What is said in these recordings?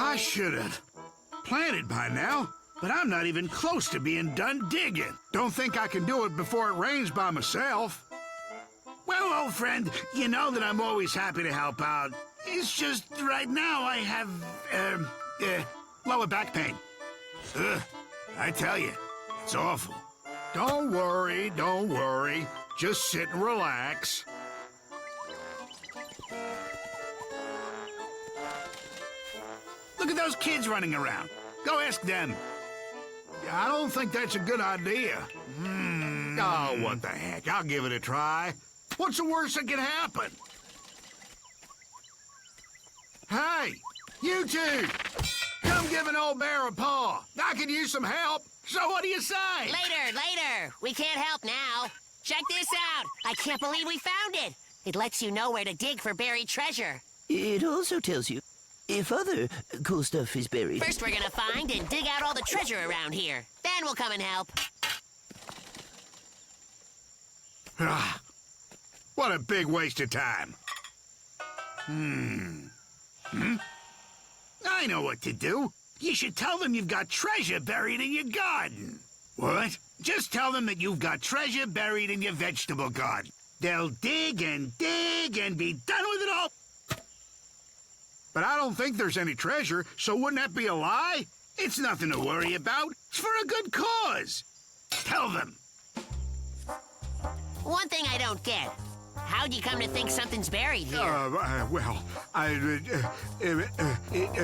I should have planted by now, but I'm not even close to being done digging. Don't think I can do it before it rains by myself. Well, old friend, you know that I'm always happy to help out. It's just right now I have, lower back pain. Ugh, I tell you, it's awful. Don't worry, don't worry. Just sit and relax. Look at those kids running around. Go ask them. I don't think that's a good idea. Oh, what the heck? I'll give it a try. What's the worst that can happen? Hey, you two! Come give an old bear a paw. I could use some help. So what do you say? Later. We can't help now. Check this out. I can't believe we found it. It lets you know where to dig for buried treasure. It also tells you if other cool stuff is buried. First, we're gonna find and dig out all the treasure around here. Then we'll come and help. What a big waste of time. I know what to do. You should tell them you've got treasure buried in your garden. What? Just tell them that you've got treasure buried in your vegetable garden. They'll dig and be done with it all. But I don't think there's any treasure, so wouldn't that be a lie? It's nothing to worry about. It's for a good cause. Tell them. One thing I don't get. How'd you come to think something's buried here?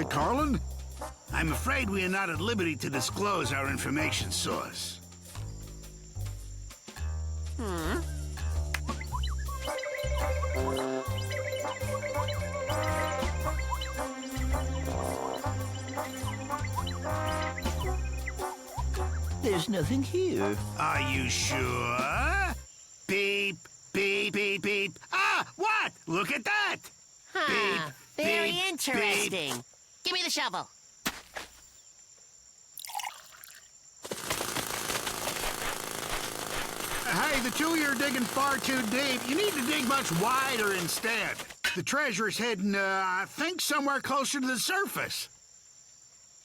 Carlin? I'm afraid we are not at liberty to disclose our information source. There's nothing here. Are you sure? Beep, beep, beep, beep. Ah, what? Look at that! Huh. Beep, Very beep, interesting. beep. Give me the shovel. Hey, the two of you are digging far too deep. You need to dig much wider instead. The treasure's heading, I think, somewhere closer to the surface.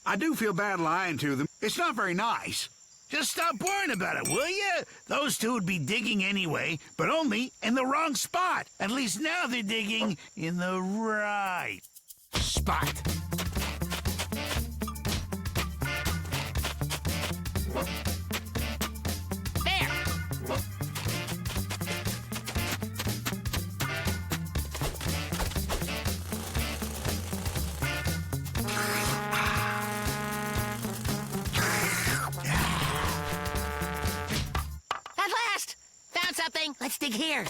I do feel bad lying to them. It's not very nice. Just stop worrying about it, will you? Those two would be digging anyway, but only in the wrong spot. At least now they're digging in the right spot. There. At last! Found something. Let's dig here.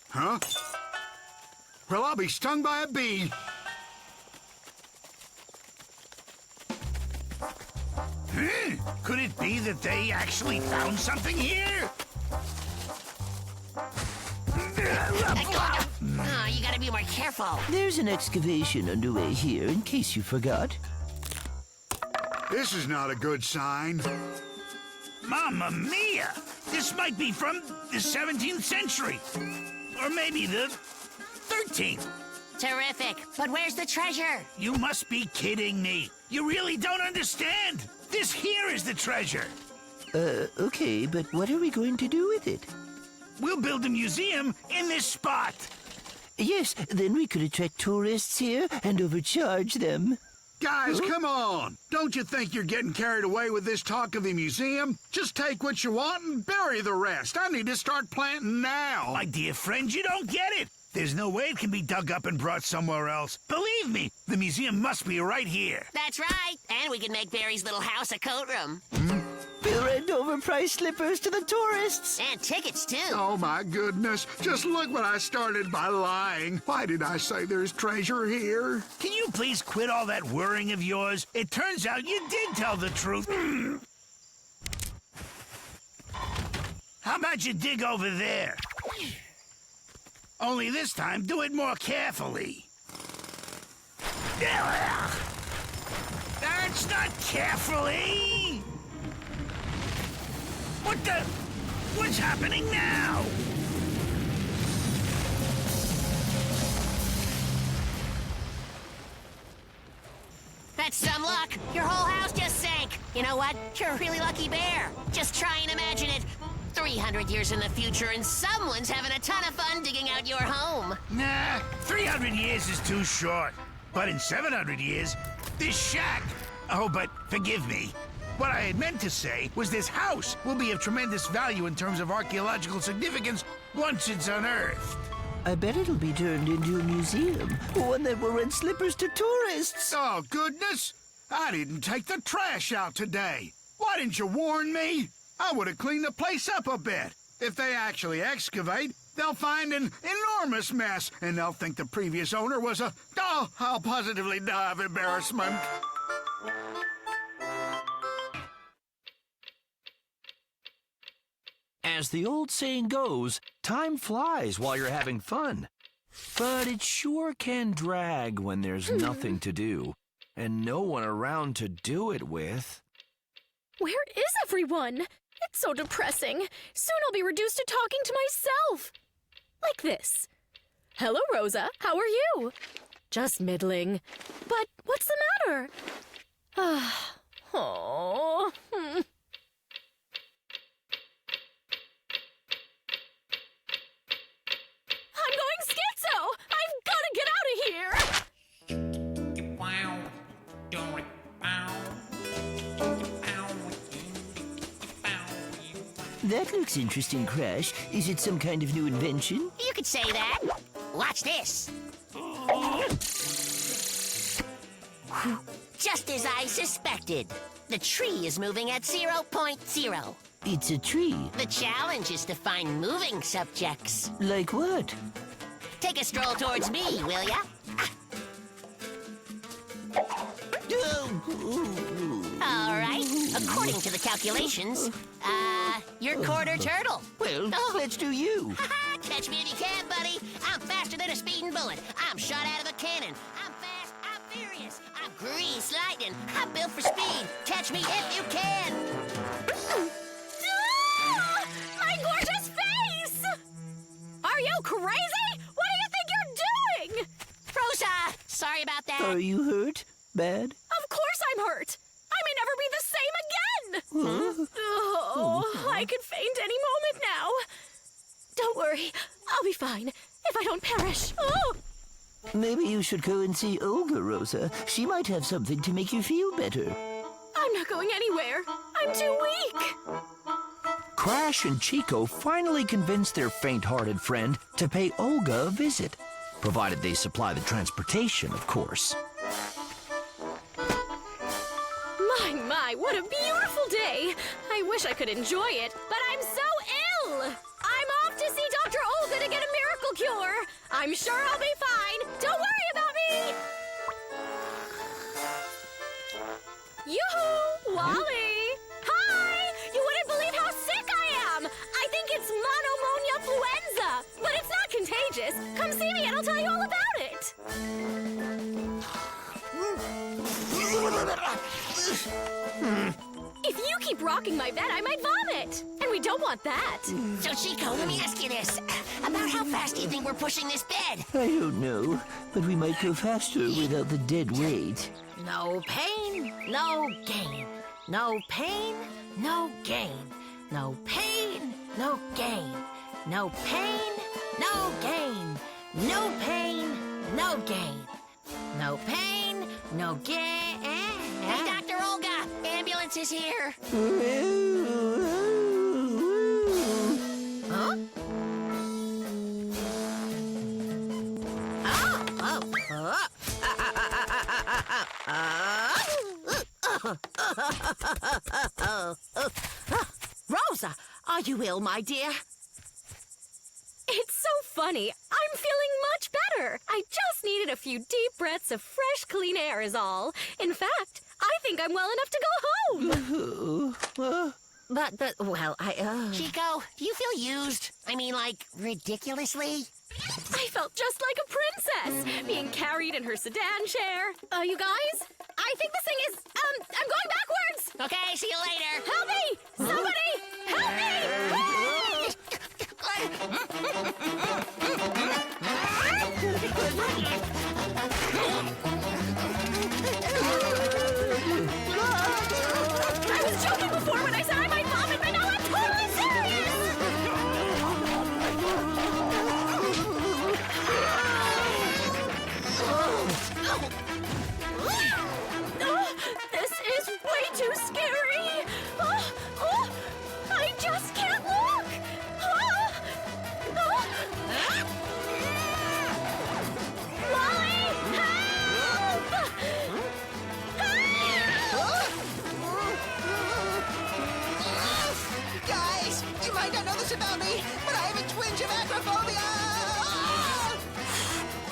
Huh? Well, I'll be stung by a bee. Could it be that they actually found something here? Oh, you gotta be more careful. There's an excavation underway here, in case you forgot. This is not a good sign. Mamma mia! This might be from the 17th century. Or maybe the 13th. Terrific. But where's the treasure? You must be kidding me. You really don't understand. This here is the treasure. Okay, but what are we going to do with it? We'll build a museum in this spot. Yes, then we could attract tourists here and overcharge them. Guys, come on. Don't you think you're getting carried away with this talk of the museum? Just take what you want and bury the rest. I need to start planting now. My dear friend, you don't get it. There's no way it can be dug up and brought somewhere else. Believe me, the museum must be right here. That's right. And we can make Barry's little house a coat room. We'll rent overpriced slippers to the tourists. And tickets, too. Oh, my goodness. Just look what I started by lying. Why did I say there's treasure here? Can you please quit all that worrying of yours? It turns out you did tell the truth. How about you dig over there? Only this time, do it more carefully. That's not carefully! What's happening now? That's some luck. Your whole house just sank. You know what? You're a really lucky bear. Just try and imagine it. 300 years in the future and someone's having a ton of fun digging out your home. Nah, 300 years is too short. But in 700 years, this shack... Oh, but forgive me. What I had meant to say was this house will be of tremendous value in terms of archaeological significance once it's unearthed. I bet it'll be turned into a museum. One that will rent slippers to tourists. Oh, goodness! I didn't take the trash out today. Why didn't you warn me? I would have cleaned the place up a bit. If they actually excavate, they'll find an enormous mess, and they'll think the previous owner was a... Oh, I'll positively die of embarrassment. As the old saying goes, time flies while you're having fun. But it sure can drag when there's nothing to do, and no one around to do it with. Where is everyone? It's so depressing. Soon I'll be reduced to talking to myself. Like this. Hello, Rosa. How are you? Just middling. But what's the matter? Oh. I'm going schizo! I've got to get out of here! That looks interesting, Crash. Is it some kind of new invention? You could say that. Watch this. Just as I suspected. The tree is moving at 0.0. It's a tree. The challenge is to find moving subjects. Like what? Take a stroll towards me, will ya? All right. According to the calculations, you're quarter turtle. Well, let's do you. Catch me if you can, buddy. I'm faster than a speeding bullet. I'm shot out of a cannon. I'm fast. I'm furious. I'm grease lightning. I'm built for speed. Catch me if you can. My gorgeous face! Are you crazy? What do you think you're doing? Rosa, sorry about that. Are you hurt? Bad? Of course I'm hurt. I may never be the same again. Oh, I could faint any moment now. Don't worry. I'll be fine if I don't perish. Oh. Maybe you should go and see Olga, Rosa. She might have something to make you feel better. I'm not going anywhere. I'm too weak. Crash and Chico finally convinced their faint-hearted friend to pay Olga a visit, provided they supply the transportation, of course. My, what a beautiful day. I wish I could enjoy it, but I'm so ill. I'm off to see Dr. Olga to get a miracle cure. I'm sure I'll be fine. Don't worry about me. Yoo-hoo, Wally. Hi. You wouldn't believe how sick I am. I think it's monomonia fluenza, but it's not contagious. Come see me and I'll tell you all about it. If you keep rocking my bed, I might vomit. And we don't want that. So, Chico, let me ask you this. About how fast do you think we're pushing this bed? I don't know, but we might go faster without the dead weight. No pain, no gain. No pain, no gain. No pain, no gain. No pain, no gain. No pain, no gain. No pain, no gain. Hey, Dr. Olga, ambulance is here. Huh? Rosa, are you ill, my dear? It's so funny. I'm feeling much better. I just needed a few deep breaths of fresh, clean air is all. In fact, I think I'm well enough to go home. Well, Chico, do you feel used? I mean, like, ridiculously? I felt just like a princess, being carried in her sedan chair. You guys, I think this thing is, I'm going backwards. Okay, see you later. Help me! Somebody, help me! Help!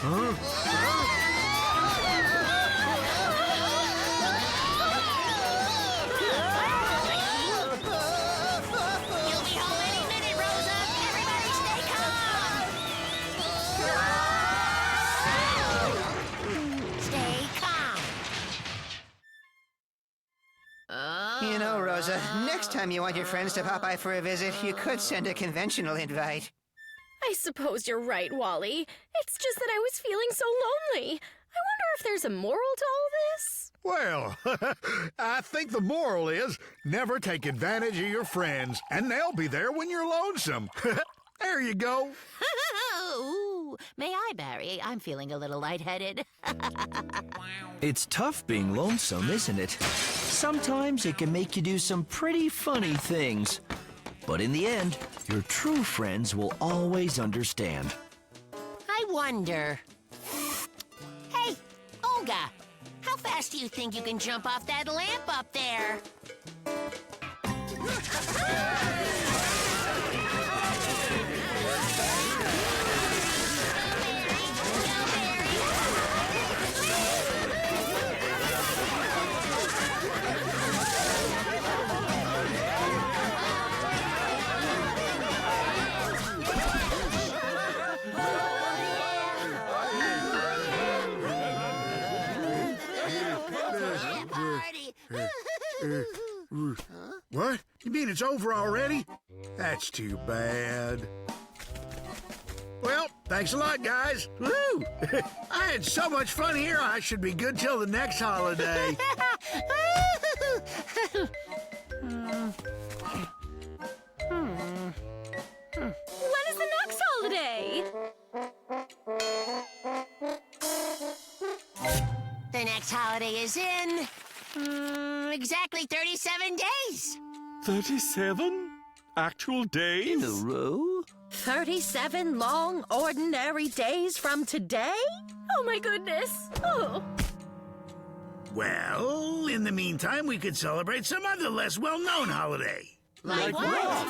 You'll be home any minute, Rosa. Everybody stay calm. Stay calm. You know, Rosa, next time you want your friends to pop by for a visit, you could send a conventional invite. I suppose you're right, Wally. It's just that I was feeling so lonely. I wonder if there's a moral to all this? Well, I think the moral is never take advantage of your friends, and they'll be there when you're lonesome. There you go. Ooh, may I, Barry? I'm feeling a little lightheaded. It's tough being lonesome, isn't it? Sometimes it can make you do some pretty funny things. But in the end, your true friends will always understand. I wonder. Hey, Olga, how fast do you think you can jump off that lamp up there? What? You mean it's over already? That's too bad. Well, thanks a lot, guys. Woo! I had so much fun here, I should be good till the next holiday. When is the next holiday? The next holiday is in exactly 37 days. 37 actual days? In a row? 37 long, ordinary days from today? Oh my goodness. Oh. Well, in the meantime, we could celebrate some other less well-known holiday. Like what?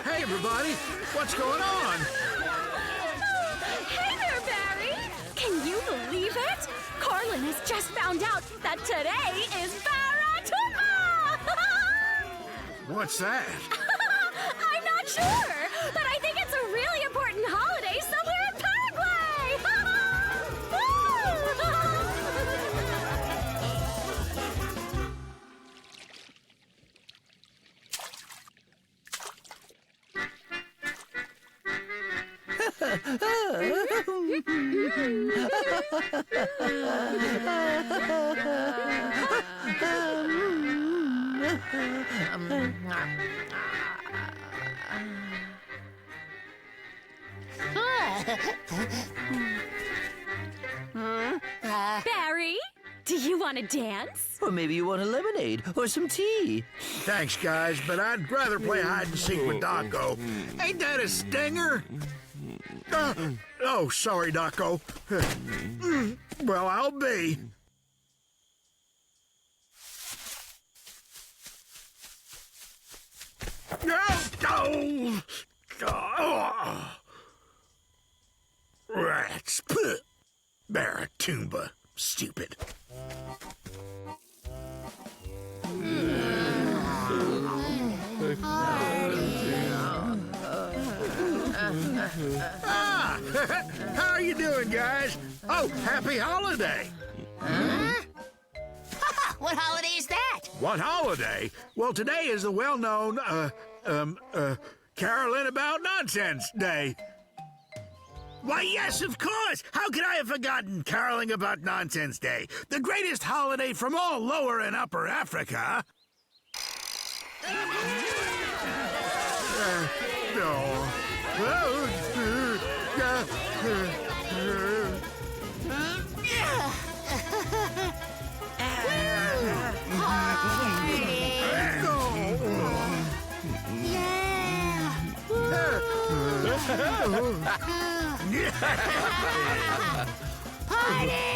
Hey, everybody, what's going on? Hey there, Barry! Can you believe it? Carlin has just found out that today is Baratuba! What's that? I'm not sure, but I think it's a really important holiday somewhere in Barry, do you want to dance? Or maybe you want a lemonade or some tea. Thanks, guys, but I'd rather play hide and seek with Daco. Ain't that a stinger? Oh, sorry, Daco. Well, I'll be. Oh. Rats. Baratumba. Stupid. How are you doing, guys? Oh, happy holiday. What holiday is that? What holiday? Well, today is the well-known, Carolyn About Nonsense Day. Why, yes, of course. How could I have forgotten Caroling About Nonsense Day, the greatest holiday from all Lower and Upper Africa? No. Party!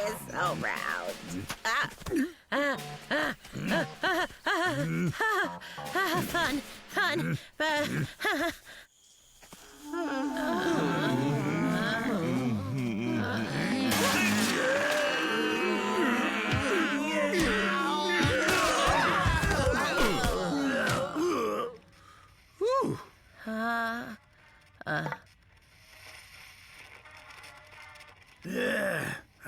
It's so round. Fun.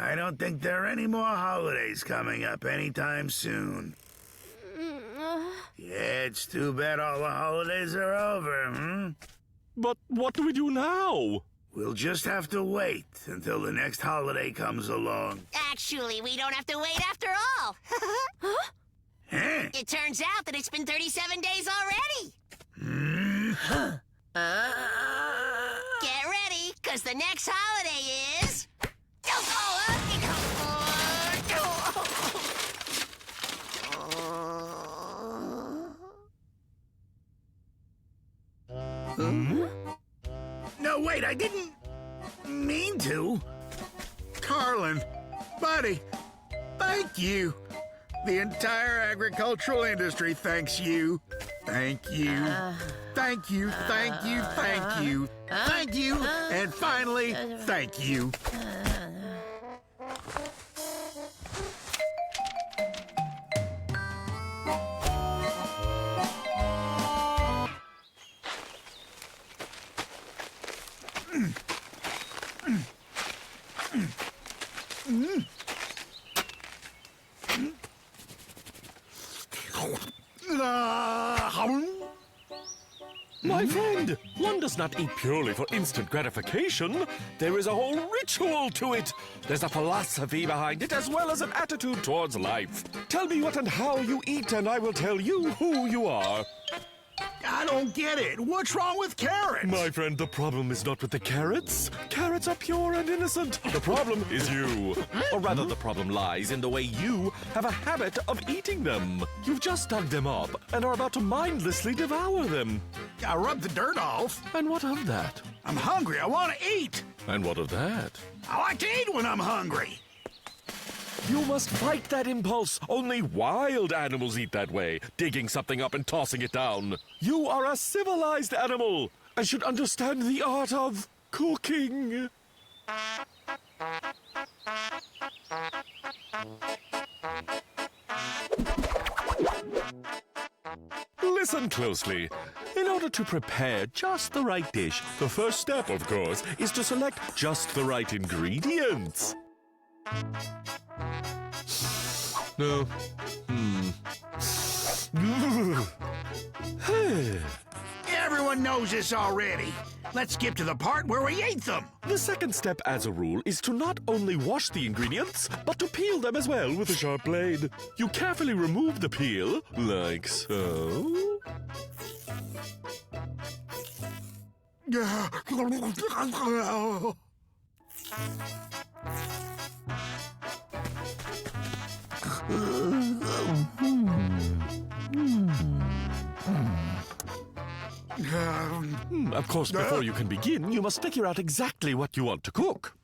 I don't think there are any more holidays coming up anytime soon. Yeah, it's too bad all the holidays are over, But what do we do now? We'll just have to wait until the next holiday comes along. Actually, we don't have to wait after all. Huh? It turns out that it's been 37 days already. Get ready, because the next holiday is... No, wait, I didn't mean to. Carlin, buddy, thank you. The entire agricultural industry thanks you. Thank you. Thank you, thank you, thank you. Thank you, and finally, thank you. My friend, one does not eat purely for instant gratification. There is a whole ritual to it. There's a philosophy behind it as well as an attitude towards life. Tell me what and how you eat and I will tell you who you are. I don't get it. What's wrong with carrots? My friend, the problem is not with the carrots. Carrots are pure and innocent. The problem is you. Or rather, the problem lies in the way you have a habit of eating them. You've just dug them up and are about to mindlessly devour them. I rubbed the dirt off. And what of that? I'm hungry. I want to eat. And what of that? I like to eat when I'm hungry. You must fight that impulse. Only wild animals eat that way, digging something up and tossing it down. You are a civilized animal and should understand the art of cooking. Listen closely. In order to prepare just the right dish, the first step, of course, is to select just the right ingredients. No. Everyone knows this already. Let's skip to the part where we ate them. The second step, as a rule, is to not only wash the ingredients, but to peel them as well with a sharp blade. You carefully remove the peel, like so. Of course, before you can begin, you must figure out exactly what you want to cook.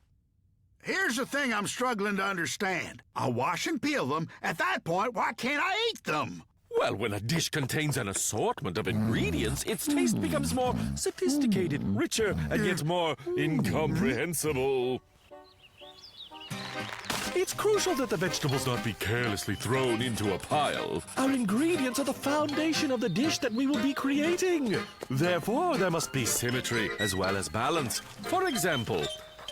Here's the thing I'm struggling to understand. I'll wash and peel them. At that point, why can't I eat them? Well, when a dish contains an assortment of ingredients, its taste becomes more sophisticated, richer, and yet more incomprehensible. It's crucial that the vegetables not be carelessly thrown into a pile. Our ingredients are the foundation of the dish that we will be creating. Therefore, there must be symmetry as well as balance. For example,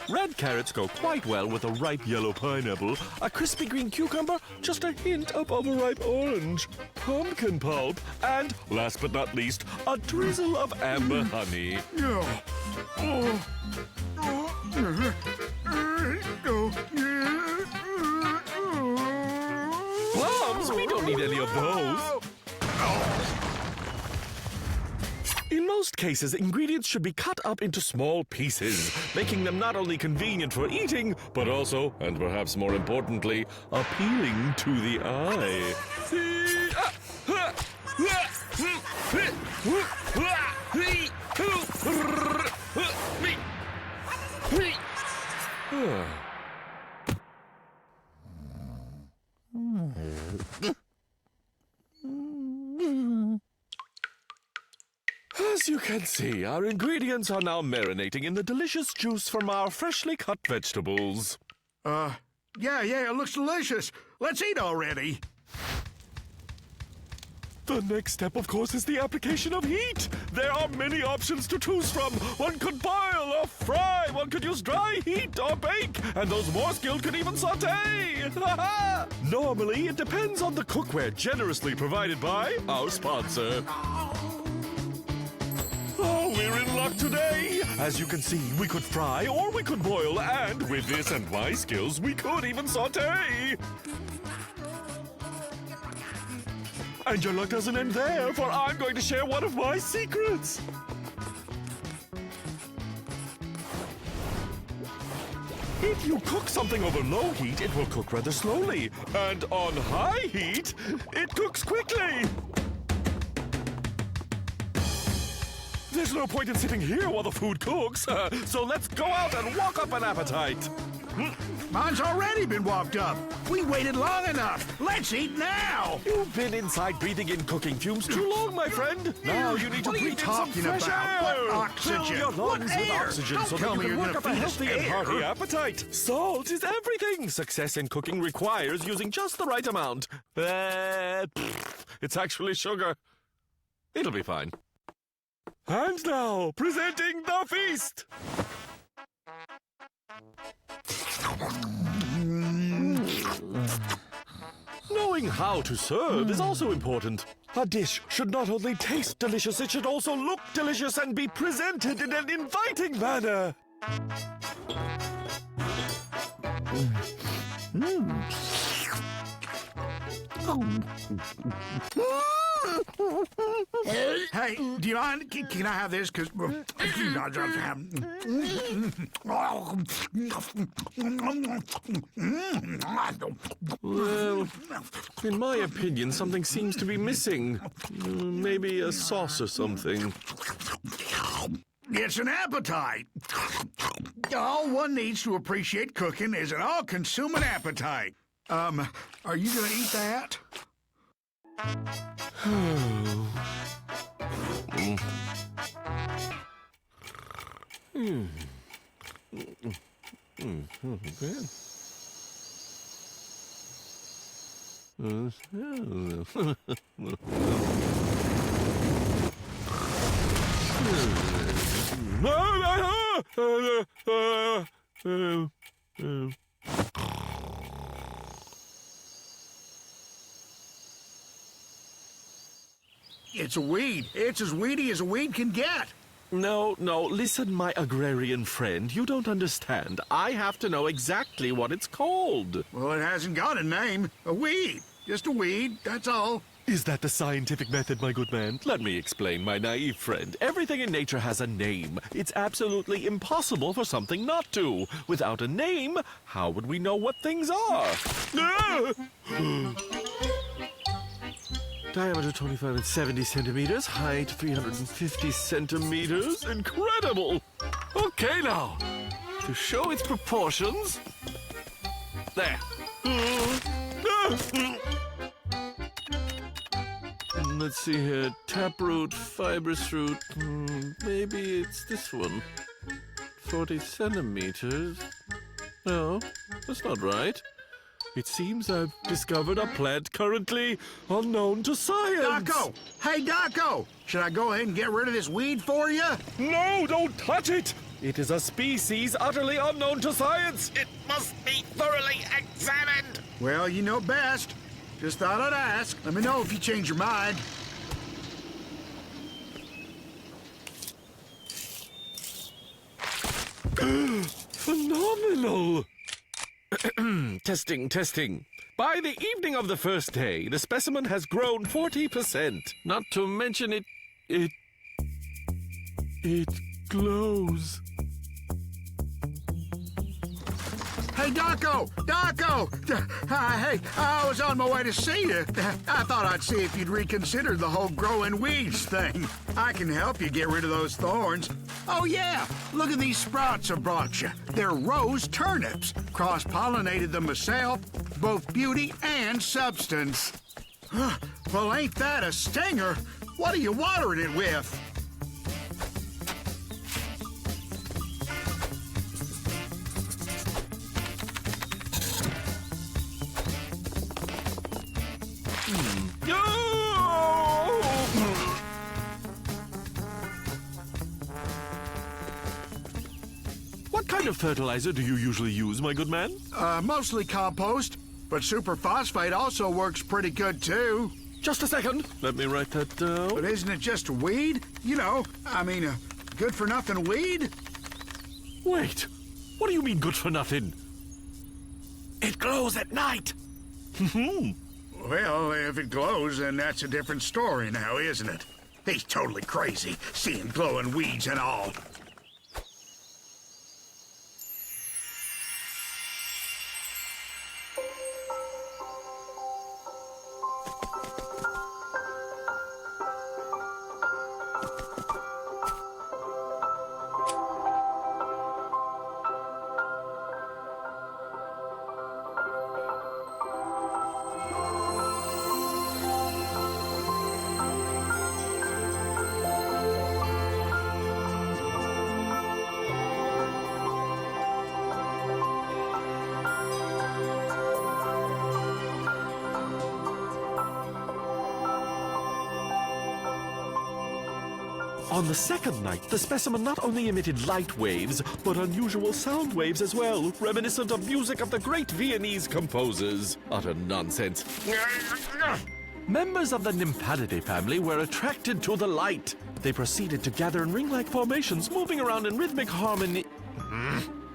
red carrots go quite well with a ripe yellow pineapple, a crispy green cucumber, just a hint of overripe orange, pumpkin pulp, and, last but not least, a drizzle of amber honey. Plums? We don't need any of those. In most cases, ingredients should be cut up into small pieces, making them not only convenient for eating, but also, and perhaps more importantly, appealing to the eye. As you can see, our ingredients are now marinating in the delicious juice from our freshly cut vegetables. Yeah, it looks delicious. Let's eat already. The next step, of course, is the application of heat. There are many options to choose from. One could boil or fry. One could use dry heat or bake. And those more skilled could even saute. Normally, it depends on the cookware generously provided by our sponsor. Oh, we're in luck today. As you can see, we could fry or we could boil. And with this and my skills, we could even saute. And your luck doesn't end there, for I'm going to share one of my secrets. If you cook something over low heat, it will cook rather slowly. And on high heat, it cooks quickly. There's no point in sitting here while the food cooks, so let's go out and walk up an appetite. Mine's already been walked up. We waited long enough. Let's eat now. You've been inside breathing in cooking fumes too long, my friend. Now you need to What are you breathe in some talking fresh about? air. What oxygen? Fill your What lungs with air? oxygen Don't so tell that me you you're can work gonna up a feed us healthy and air. hearty appetite. Salt is everything. Success in cooking requires using just the right amount. It's actually sugar. It'll be fine. And now, presenting the feast. Knowing how to serve is also important. A dish should not only taste delicious, it should also look delicious and be presented in an inviting manner. Hey, do you mind? Can I have this? Because Well, in my opinion, something seems to be missing. Maybe a sauce or something. It's an appetite. All one needs to appreciate cooking is an all-consuming appetite. Are you gonna eat that? It's a weed. It's as weedy as a weed can get. No, listen, my agrarian friend. You don't understand. I have to know exactly what it's called. Well, it hasn't got a name. A weed. Just a weed, that's all. Is that the scientific method, my good man? Let me explain, my naive friend. Everything in nature has a name. It's absolutely impossible for something not to. Without a name, how would we know what things are? Diameter 25 and 70 centimeters, height 350 centimeters. Incredible! Okay, now, to show its proportions. There. Let's see here. Taproot, fibrous root. Maybe it's this one. 40 centimeters. No, that's not right. It seems I've discovered a plant currently unknown to science. Doco! Hey, Doco! Should I go ahead and get rid of this weed for you? No, don't touch it! It is a species utterly unknown to science. It must be thoroughly examined. Well, you know best. Just thought I'd ask. Let me know if you change your mind. Phenomenal! Testing. By the evening of the first day, the specimen has grown 40%. Not to mention it glows. Hey, Doco! Hey, I was on my way to see you. I thought I'd see if you'd reconsider the whole growing weeds thing. I can help you get rid of those thorns. Oh, yeah. Look at these sprouts I brought you. They're rose turnips. Cross-pollinated them myself. Both beauty and substance. Well, ain't that a stinger? What are you watering it with? kind of fertilizer do you usually use, my good man? Mostly compost, but superphosphate also works pretty good, too. Just a second. Let me write that down. But isn't it just a weed? You know, good-for-nothing weed? Wait. What do you mean good for nothing? It glows at night. Well, if it glows, then that's a different story now, isn't it? He's totally crazy, seeing glowing weeds and all. On the second night, the specimen not only emitted light waves, but unusual sound waves as well, reminiscent of music of the great Viennese composers. Utter nonsense. Members of the Nymphalidae family were attracted to the light. They proceeded to gather in ring-like formations, moving around in rhythmic harmony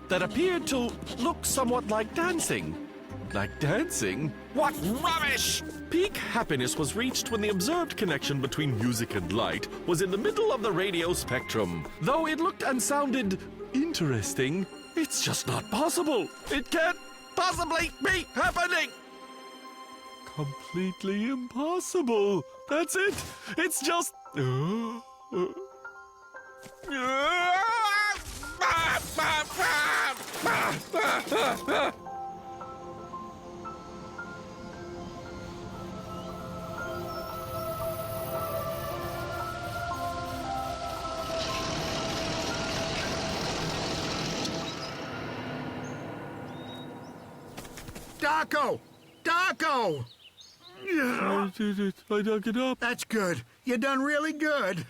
that appeared to look somewhat like dancing. Like dancing? What rubbish! Peak happiness was reached when the observed connection between music and light was in the middle of the radio spectrum. Though it looked and sounded interesting, it's just not possible. It can't possibly be happening. Completely impossible. That's it. It's just... Daco! Daco! I did it. I dug it up. That's good. You done really good.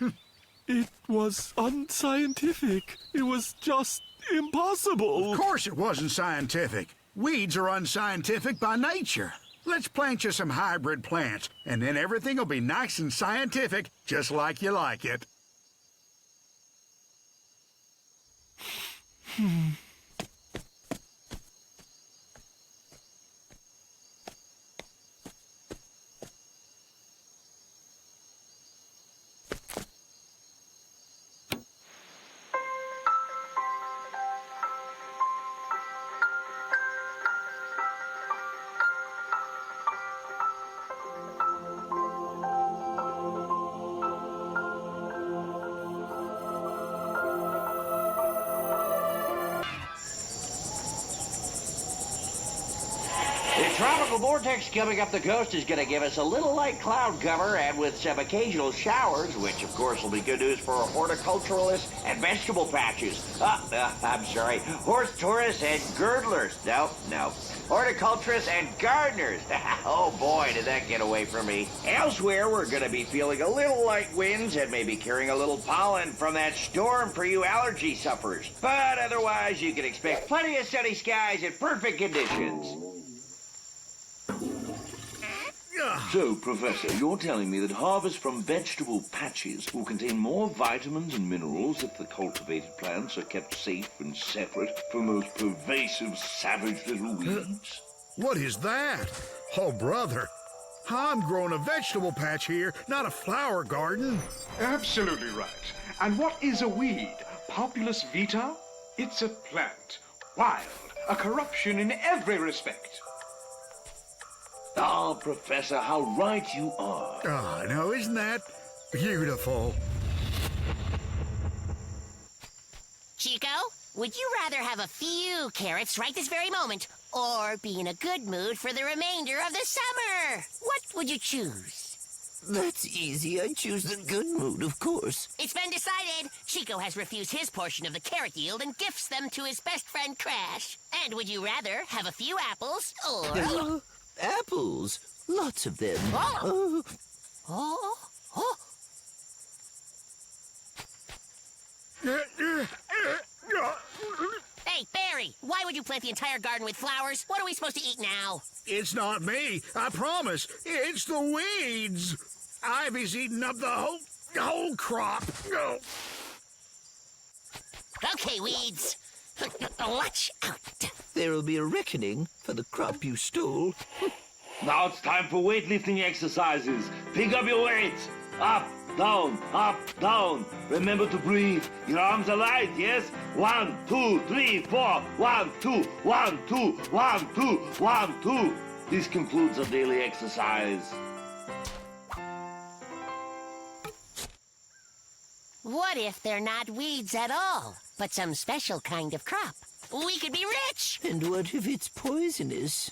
It was unscientific. It was just impossible. Of course it wasn't scientific. Weeds are unscientific by nature. Let's plant you some hybrid plants, and then everything will be nice and scientific, just like you like it. The tropical vortex coming up the coast is going to give us a little light cloud cover and with some occasional showers, which of course will be good news for horticulturalists and vegetable patches. I'm sorry, horse tourists and girdlers. No. Horticulturists and gardeners. Oh boy, did that get away from me. Elsewhere, we're going to be feeling a little light winds and maybe carrying a little pollen from that storm for you allergy sufferers. But otherwise, you can expect plenty of sunny skies and perfect conditions. So, Professor, you're telling me that harvests from vegetable patches will contain more vitamins and minerals if the cultivated plants are kept safe and separate from those pervasive, savage little weeds? What is that? Oh, brother. I'm growing a vegetable patch here, not a flower garden. Absolutely right. And what is a weed? Populus vita? It's a plant. Wild. A corruption in every respect. Ah, Professor, how right you are. Oh, no, isn't that beautiful? Chico, would you rather have a few carrots right this very moment, or be in a good mood for the remainder of the summer? What would you choose? That's easy. I choose the good mood, of course. It's been decided. Chico has refused his portion of the carrot yield and gifts them to his best friend, Crash. And would you rather have a few apples, or... Apples. Lots of them. Hey, Hey, Barry, why would you plant the entire garden with flowers? What are we supposed to eat now? It's not me, I promise. It's the weeds. Ivy's eating up the whole crop. Oh. Okay, weeds. Watch out. There'll be a reckoning for the crop you stole. Now it's time for weightlifting exercises. Pick up your weights. Up, down, up, down. Remember to breathe. Your arms are light, yes? 1, 2, 3, 4. 1, 2, 1, 2, 1, 2, 1, 2. This concludes our daily exercise. What if they're not weeds at all, but some special kind of crop? We could be rich! And what if it's poisonous?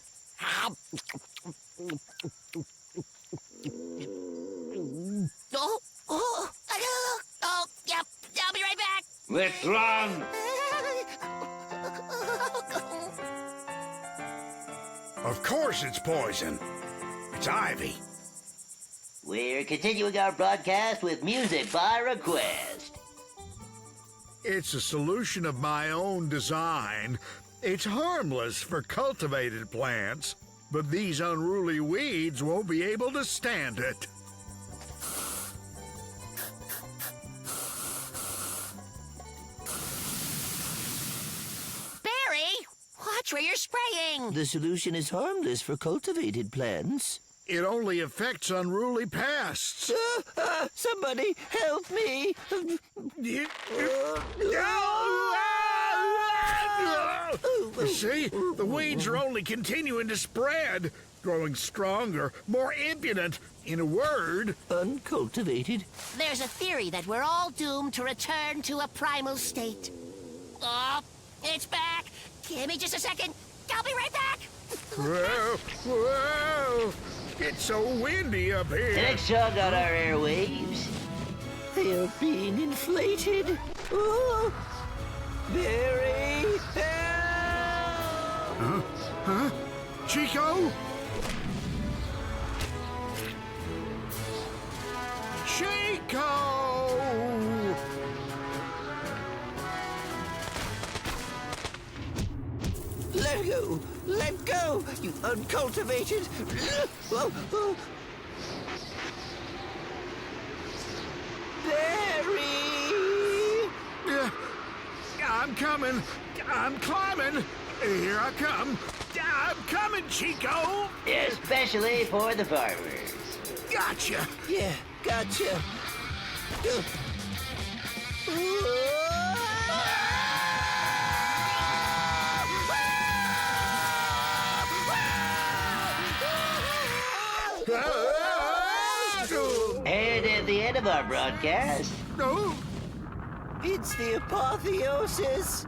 Yep, I'll be right back! Let's run! Of course it's poison. It's ivy. We're continuing our broadcast with music by request. It's a solution of my own design. It's harmless for cultivated plants, but these unruly weeds won't be able to stand it. Barry, watch where you're spraying! The solution is harmless for cultivated plants. It only affects unruly pests. Somebody help me! You see, the weeds are only continuing to spread, growing stronger, more impudent. In a word, Uncultivated. There's a theory that we're all doomed to return to a primal state. Oh, it's back! Give me just a second. I'll be right back! whoa, whoa, it's so windy up here. Next song on our airwaves. They're being inflated. Oh, Barry, help! Huh? Chico? Chico! Let go! Let go! You uncultivated! Oh, oh. Barry! I'm coming. I'm climbing. Here I come. I'm coming, Chico. Especially for the farmers. Gotcha. Yeah, gotcha. And at the end of our broadcast, No. It's the apotheosis.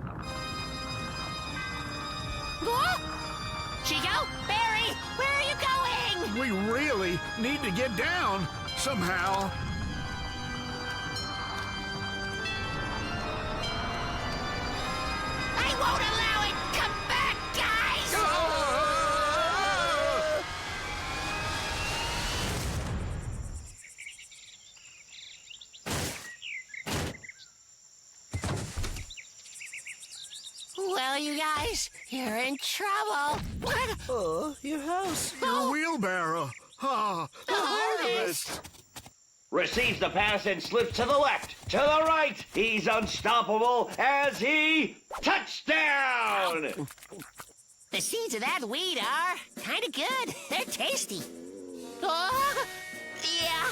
Chico? Barry? Where are you going? We really need to get down somehow. I won't allow it! Come back, guys! Well, you guys, you're in trouble. Oh, your house. Your wheelbarrow. Ah, the harvest. Receives the pass and slips to the left, to the right. He's unstoppable as he touchdown. The seeds of that weed are kind of good. They're tasty. Oh, yeah.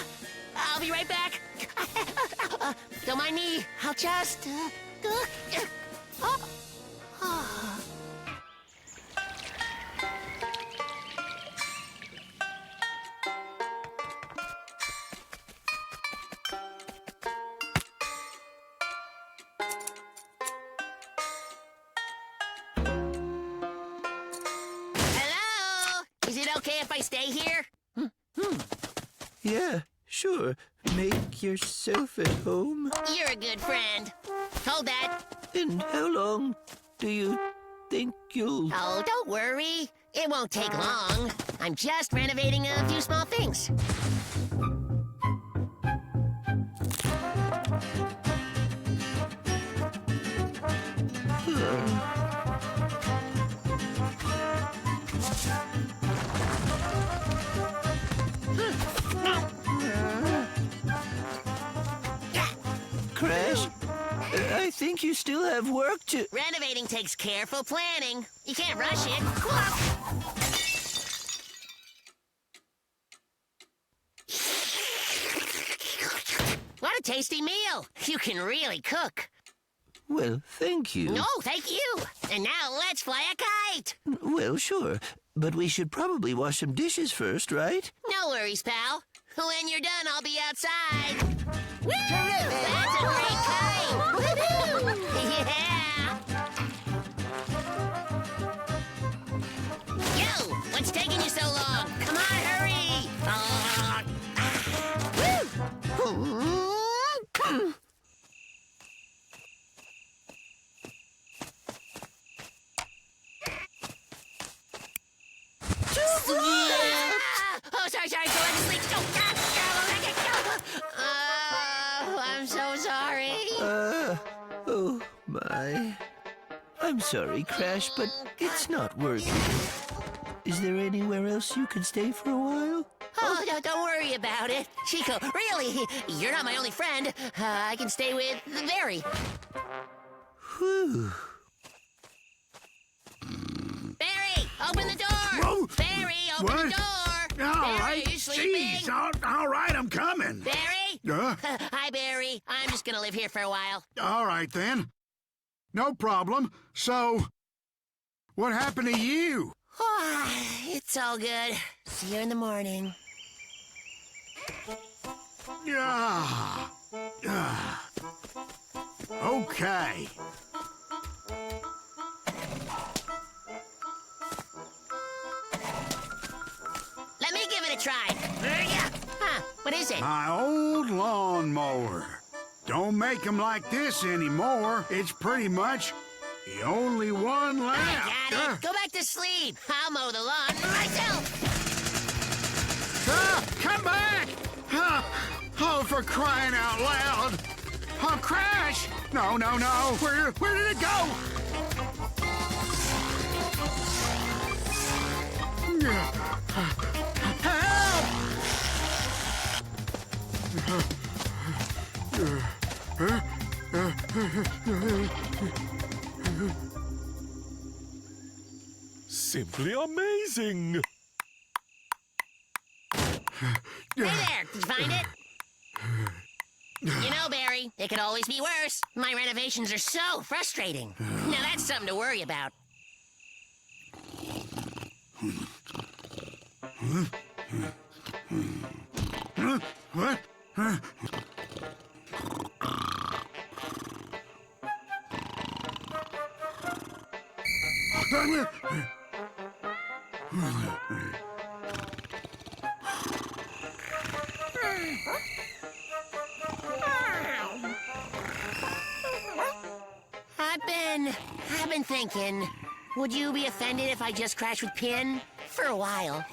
I'll be right back. Don't mind me. I'll just... Hello? Is it okay if I stay here? Yeah, sure. Make yourself at home. You're a good friend. Hold that. And how long do you think you'll... Oh, don't worry. It won't take long. I'm just renovating a few small things. think you still have work to... Renovating takes careful planning. You can't rush it. What a tasty meal. You can really cook. Well, thank you. No, thank you. And now let's fly a kite. Well, sure. But we should probably wash some dishes first, right? No worries, pal. When you're done, I'll be outside. Woo! That's a great kite! Woohoo! Yeah! Yo! What's taking you so long? Come on, hurry! Woo! Oh, sorry, go ahead and sleep. Oh, I'm so sorry. Oh, my. I'm sorry, Crash, but it's not working. Is there anywhere else you can stay for a while? Oh, no, don't worry about it. Chico, really, you're not my only friend. I can stay with Barry. Whew. Barry, open the door! Whoa. Barry, open the door! All Barry, right, are you sleeping? jeez. All right, I'm coming. Barry? Uh, Hi, Barry. I'm just gonna live here for a while. all right, then. No problem. So, what happened to you? It's all good. See you in the morning. Yeah. Okay. Let me give it a try. Huh, what is it? My old lawnmower. Don't make 'em like this anymore. It's pretty much the only one left. I got it. Go back to sleep. I'll mow the lawn myself. Come back! Oh, for crying out loud! Oh, Crash! No. Where did it go? Simply amazing. Hey there, did you find it? You know, Barry, it could always be worse. My renovations are so frustrating. Now that's something to worry about. What? I've been thinking, would you be offended if I just crashed with Pin for a while?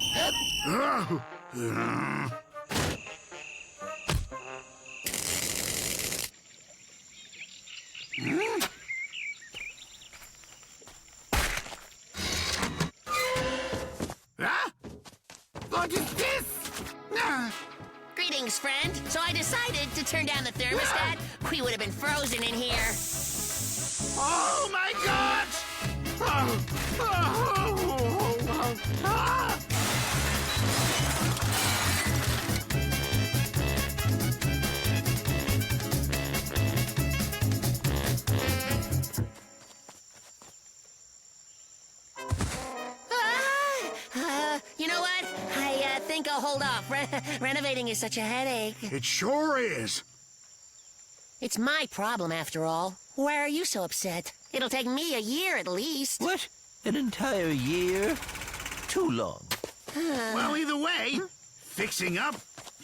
What is this? Greetings, friend. So I decided to turn down the thermostat. We would have been frozen in here. Oh my God! You know what? I think I'll hold off. Renovating is such a headache. It sure is. It's my problem, after all. Why are you so upset? It'll take me a year at least. What? An entire year? Too long. Well, either way, fixing up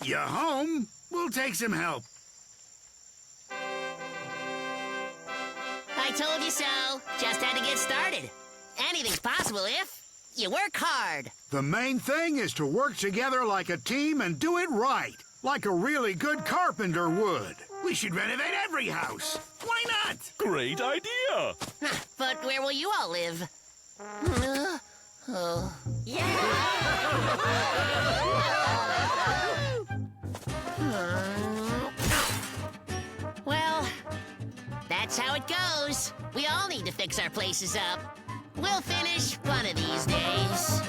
your home will take some help. I told you so. Just had to get started. Anything's possible if you work hard. The main thing is to work together like a team and do it right, like a really good carpenter would. We should renovate every house. Why not? Great idea. But where will you all live? Oh. Well, that's how it goes. We all need to fix our places up. We'll finish one of these days.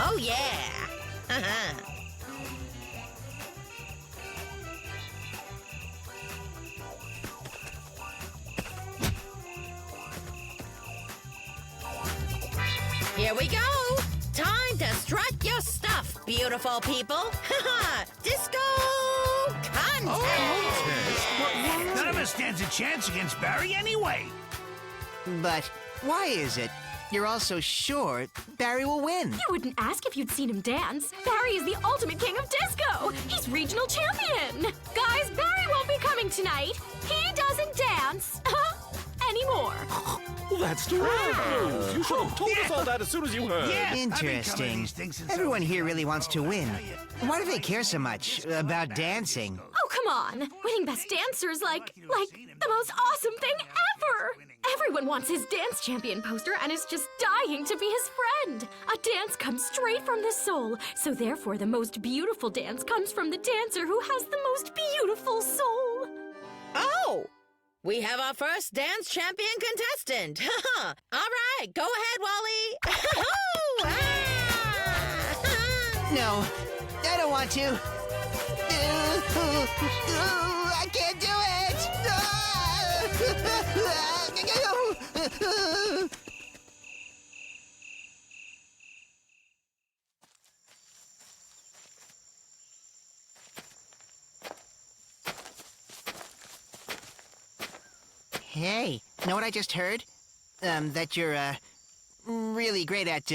Oh, yeah. Here we go. Time to strut your stuff, beautiful people. Disco contest. None of us stands a chance against Barry anyway. But why is it you're all so sure Barry will win? You wouldn't ask if you'd seen him dance. Barry is the ultimate king of disco. He's regional champion. Guys, Barry won't be coming tonight. He doesn't dance anymore. That's terrible news. You should have told us all that as soon as you heard. Yeah, Interesting. Everyone here really wants to win. Why do they care so much about dancing? Oh, come on. Winning Best Dancer is like the most awesome thing ever. Everyone wants his dance champion poster and is just dying to be his friend. A dance comes straight from the soul, so therefore the most beautiful dance comes from the dancer who has the most beautiful soul. Oh! We have our first dance champion contestant. All right, go ahead, Wally. No, I don't want to. I can't do it. Hey, know what I just heard? That you're, really great at,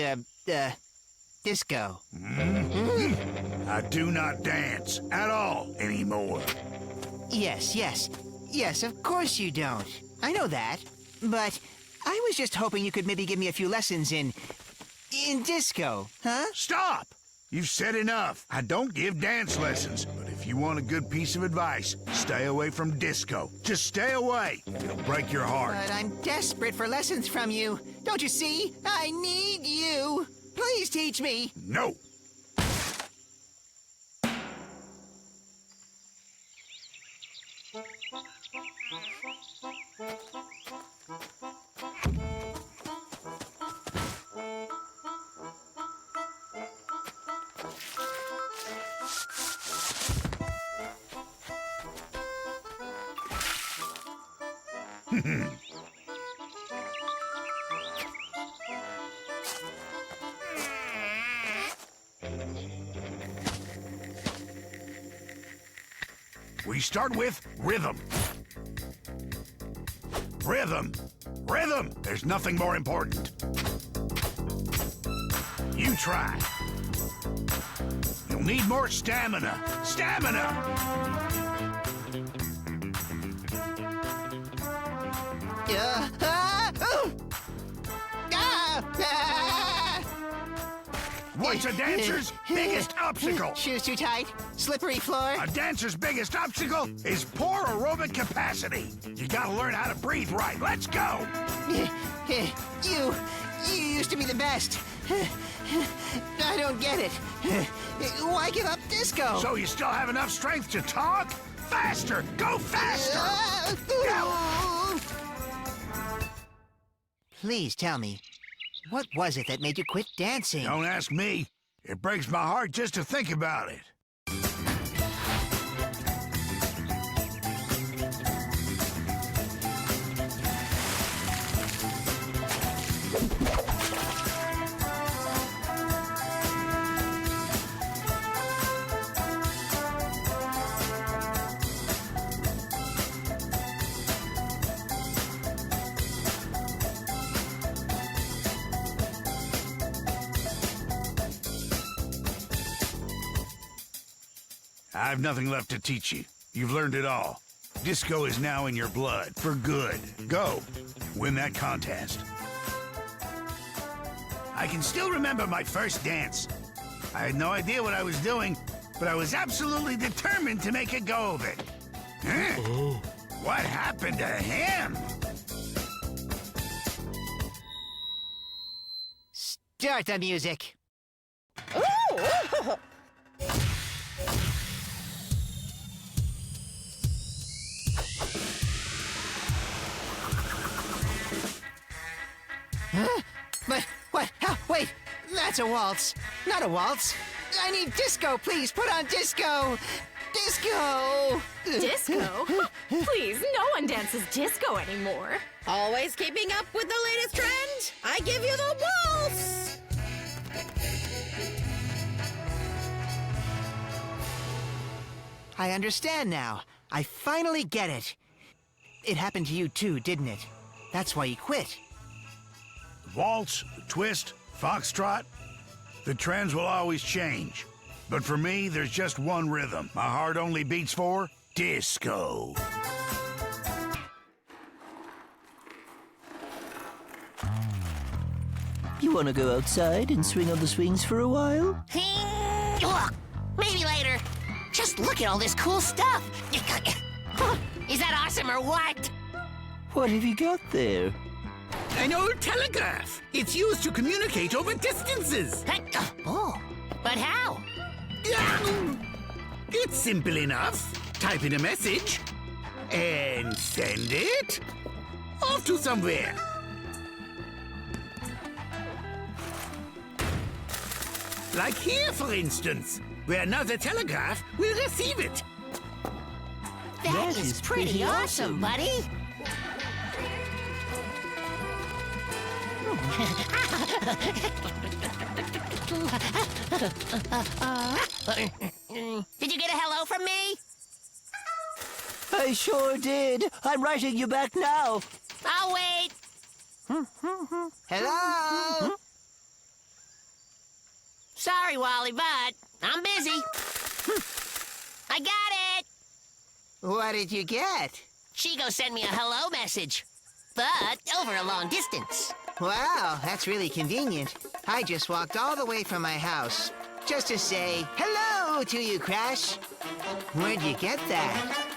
disco. I do not dance at all anymore. Yes, of course you don't. I know that. But I was just hoping you could maybe give me a few lessons in disco, huh? Stop! You've said enough. I don't give dance lessons, but if you want a good piece of advice, stay away from disco. Just stay away. It'll break your heart. But I'm desperate for lessons from you. Don't you see? I need you. Please teach me. No. We start with rhythm. Rhythm. Rhythm. There's nothing more important. You try. You'll need more stamina. Stamina! What's a dancer's biggest obstacle? Shoes too tight, slippery floor. A dancer's biggest obstacle is poor aerobic capacity. You gotta learn how to breathe right. Let's go! You used to be the best. I don't get it. Why give up disco? So you still have enough strength to talk? Faster! Go faster! Go! Please tell me, what was it that made you quit dancing? Don't ask me. It breaks my heart just to think about it. I've nothing left to teach you. You've learned it all. Disco is now in your blood, for good. Go. Win that contest. I can still remember my first dance. I had no idea what I was doing, but I was absolutely determined to make a go of it. Huh? Oh. What happened to him? Start the music. Huh? But what? How? Wait, that's a waltz. Not a waltz. I need disco, please. Put on disco. Disco. Disco? Please, no one dances disco anymore. Always keeping up with the latest trend? I give you the waltz! I understand now. I finally get it. It happened to you too, didn't it? That's why you quit. Waltz, twist, foxtrot. The trends will always change. But for me, there's just one rhythm. My heart only beats for disco. You want to go outside and swing on the swings for a while? Maybe later. Just look at all this cool stuff. Is that awesome or what? What have you got there? An old telegraph. It's used to communicate over distances. Oh, but how? It's simple enough. Type in a message and send it off to somewhere. Like here, for instance, where another telegraph will receive it. That is pretty awesome, buddy. Did you get a hello from me? I sure did. I'm writing you back now. I'll wait. Hello? Sorry, Wally, but I'm busy. I got it. What did you get? Chico sent me a hello message, but over a long distance. Wow, that's really convenient. I just walked all the way from my house just to say hello to you, Crash. Where'd you get that?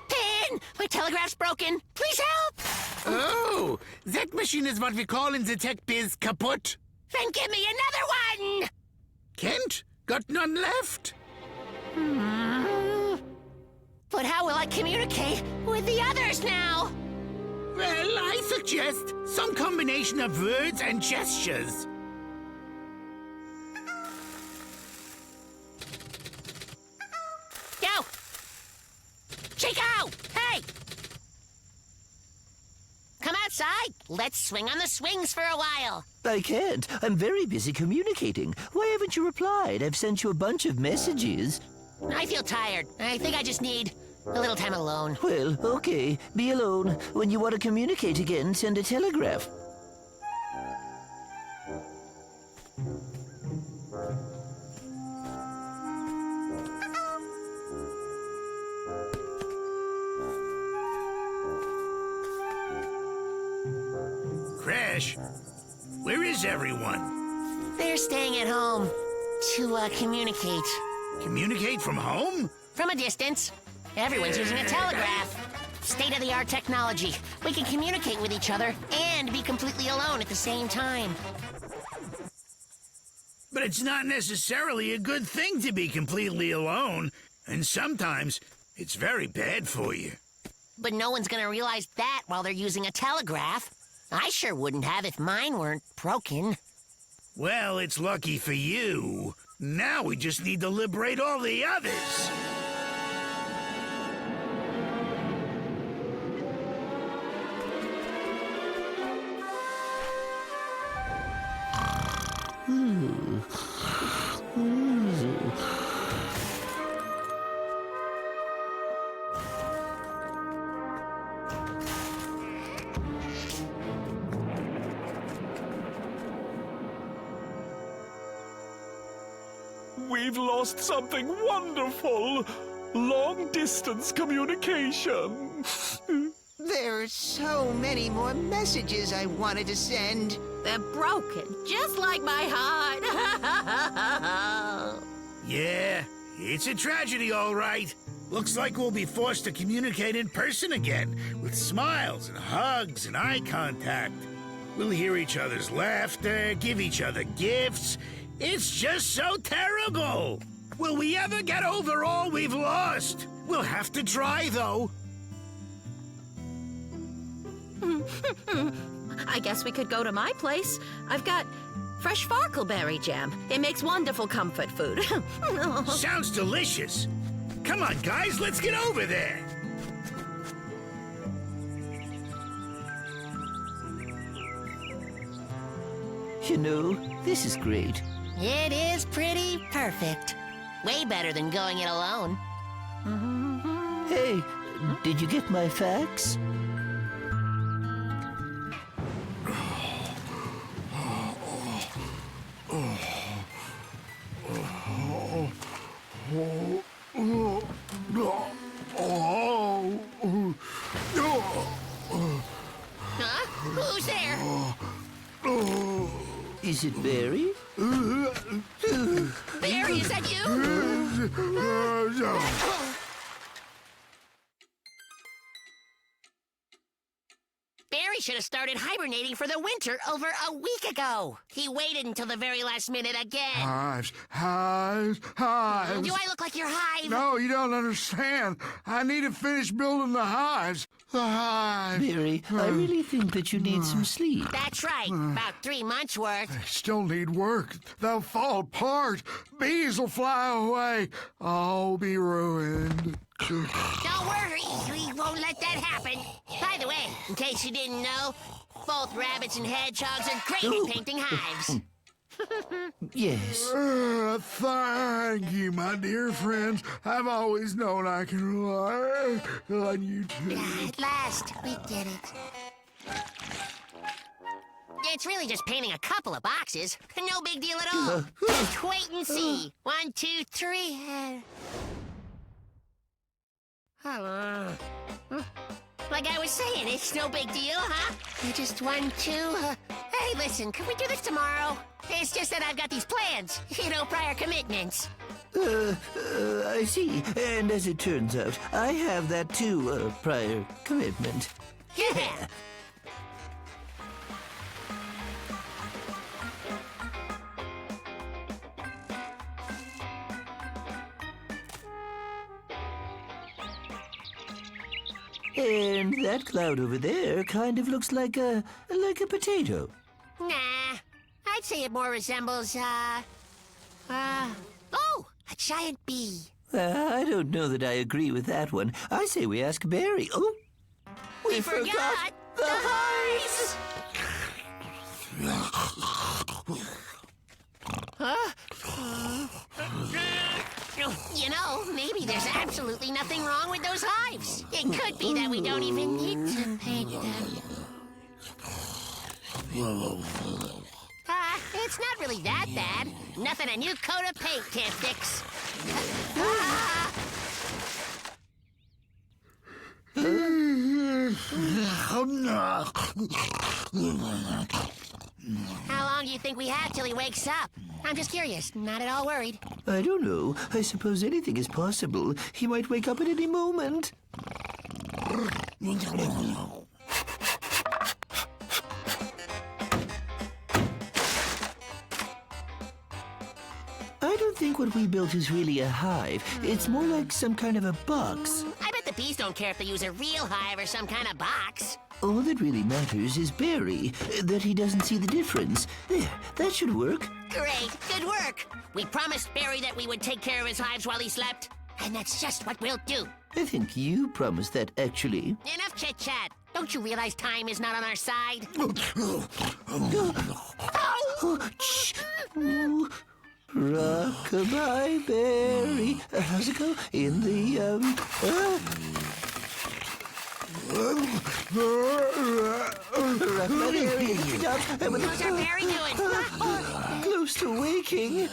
Pin! My telegraph's broken. Please help! Oh, that machine is what we call in the tech biz kaput. Then give me another one! Kent, got none left? But how will I communicate with the others now? Well, I suggest some combination of words and gestures. Go! Chico! Hey! Come outside. Let's swing on the swings for a while. I can't. I'm very busy communicating. Why haven't you replied? I've sent you a bunch of messages. I feel tired. I think I just need a little time alone. Well, okay. Be alone. When you want to communicate again, send a telegraph. Crash, where is everyone? They're staying at home to communicate. Communicate from home? From a distance. Everyone's using a telegraph. State-of-the-art technology. We can communicate with each other and be completely alone at the same time. But it's not necessarily a good thing to be completely alone. And sometimes it's very bad for you. But no one's gonna realize that while they're using a telegraph. I sure wouldn't have if mine weren't broken. Well, it's lucky for you. Now we just need to liberate all the others. We've lost something wonderful. Long-distance communication. There are so many more messages I wanted to send. They're broken, just like my heart. Yeah, it's a tragedy, all right. Looks like we'll be forced to communicate in person again, with smiles and hugs and eye contact. We'll hear each other's laughter, give each other gifts. It's just so terrible. Will we ever get over all we've lost? We'll have to try, though. I guess we could go to my place. I've got fresh farkleberry jam. It makes wonderful comfort food. Sounds delicious. Come on, guys, let's get over there. You know, this is great. It is pretty perfect. Way better than going it alone. Hey, did you get my fax? Huh? Who's there? Is it Barry? Barry, is that you? Barry should have started hibernating for the winter over a week ago. He waited until the very last minute again. Hives, hives, hives. Do I look like your hive? No, you don't understand. I need to finish building the hives. The hives. Barry, I really think that you need some sleep. That's right. About 3 months worth. They still need work. They'll fall apart. Bees will fly away. I'll be ruined. Don't worry, we won't let that happen. By the way, in case you didn't know, both rabbits and hedgehogs are great at painting hives. Yes. Thank you, my dear friends. I've always known I can rely on you two. At last, we did it. It's really just painting a couple of boxes. No big deal at all. Just wait and see. 1, 2, 3. Like I was saying, it's no big deal, huh? Just 1, 2. Hey, listen, can we do this tomorrow? It's just that I've got these plans. You know, prior commitments. I see. And as it turns out, I have that too, prior commitment. Yeah. And that cloud over there kind of looks like a potato. Nah, I'd say it more resembles, oh, a giant bee. I don't know that I agree with that one. I say we ask Barry. Oh, we forgot the hives! You know, maybe there's absolutely nothing wrong with those hives. It could be that we don't even need to paint them. It's not really that bad. Nothing a new coat of paint can't fix. How long do you think we have till he wakes up? I'm just curious, not at all worried. I don't know. I suppose anything is possible. He might wake up at any moment. I don't think what we built is really a hive. It's more like some kind of a box. I bet the bees don't care if they use a real hive or some kind of box. All that really matters is Barry, that he doesn't see the difference. There, that should work. Great, good work. We promised Barry that we would take care of his hives while he slept, and that's just what we'll do. I think you promised that, actually. Enough chit-chat. Don't you realize time is not on our side? Shh. Ooh. Rock-a-bye, Barry. How's it go? In the, Rock-a-bye, Barry. How's our Barry doing? Close to waking.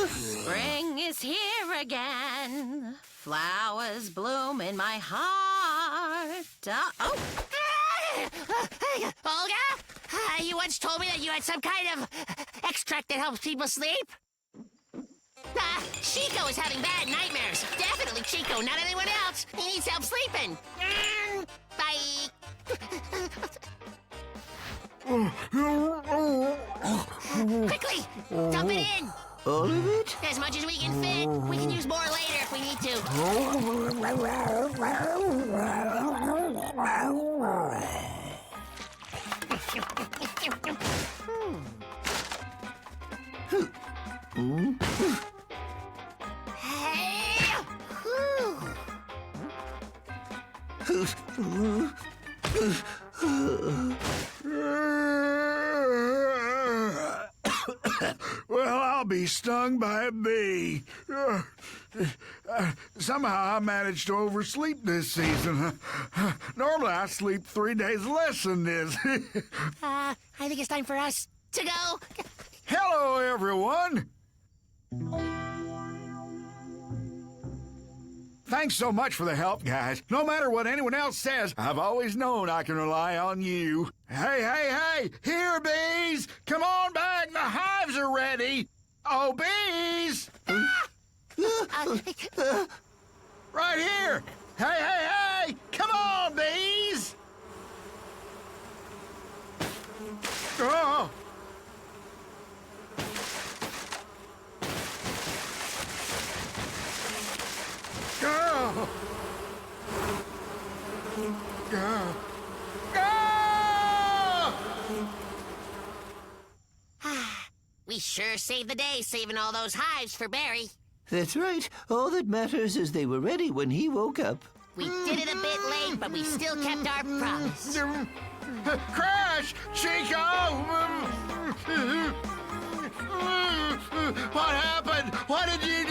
Spring is here again. Flowers bloom in my heart. Olga? You once told me that you had some kind of extract that helps people sleep? Chico is having bad nightmares. Definitely Chico, not anyone else. He needs help sleeping. Bye. Quickly, dump it in. All of it? As much as we can fit. We can use more later if we need to. Well, I'll be stung by a bee. Somehow I managed to oversleep this season. Normally I sleep 3 days less than this. I think it's time for us to go. Hello, everyone. Thanks so much for the help, guys. No matter what anyone else says, I've always known I can rely on you. Hey! Here, bees! Come on back! The hives are ready! Oh, bees! Right here! Hey! Come on, bees! Oh! Go! Go! We sure saved the day saving all those hives for Barry. That's right. All that matters is they were ready when he woke up. We did it a bit late, but we still kept our promise. Crash! Chico! What happened? What did you